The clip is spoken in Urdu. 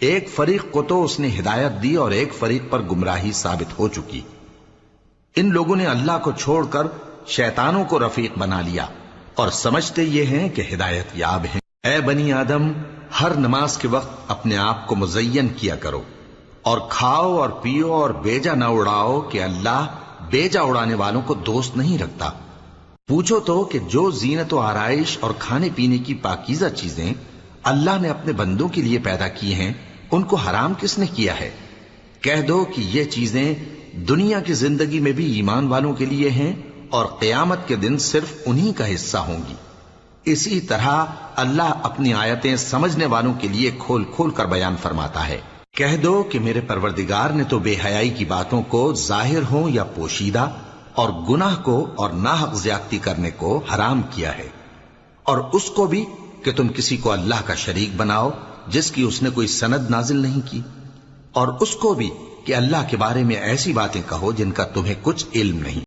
ایک فریق کو تو اس نے ہدایت دی اور ایک فریق پر گمراہی ثابت ہو چکی۔ ان لوگوں نے اللہ کو چھوڑ کر شیطانوں کو رفیق بنا لیا اور سمجھتے یہ ہیں کہ ہدایت یاب ہیں۔ اے بنی آدم، ہر نماز کے وقت اپنے آپ کو مزین کیا کرو اور کھاؤ اور پیو اور بیجا نہ اڑاؤ کہ اللہ بیجا اڑانے والوں کو دوست نہیں رکھتا۔ پوچھو تو کہ جو زینت و آرائش اور کھانے پینے کی پاکیزہ چیزیں اللہ نے اپنے بندوں کے لیے پیدا کی ہیں، ان کو حرام کس نے کیا ہے؟ کہہ دو کہ یہ چیزیں دنیا کی زندگی میں بھی ایمان والوں کے لیے ہیں اور قیامت کے دن صرف انہی کا حصہ ہوں گی۔ اسی طرح اللہ اپنی آیتیں سمجھنے والوں کے لیے کھول کھول کر بیان فرماتا ہے۔ کہہ دو کہ میرے پروردگار نے تو بے حیائی کی باتوں کو ظاہر ہوں یا پوشیدہ اور گناہ کو اور ناحق زیادتی کرنے کو حرام کیا ہے، اور اس کو بھی کہ تم کسی کو اللہ کا شریک بناؤ جس کی اس نے کوئی سند نازل نہیں کی، اور اس کو بھی کہ اللہ کے بارے میں ایسی باتیں کہو جن کا تمہیں کچھ علم نہیں۔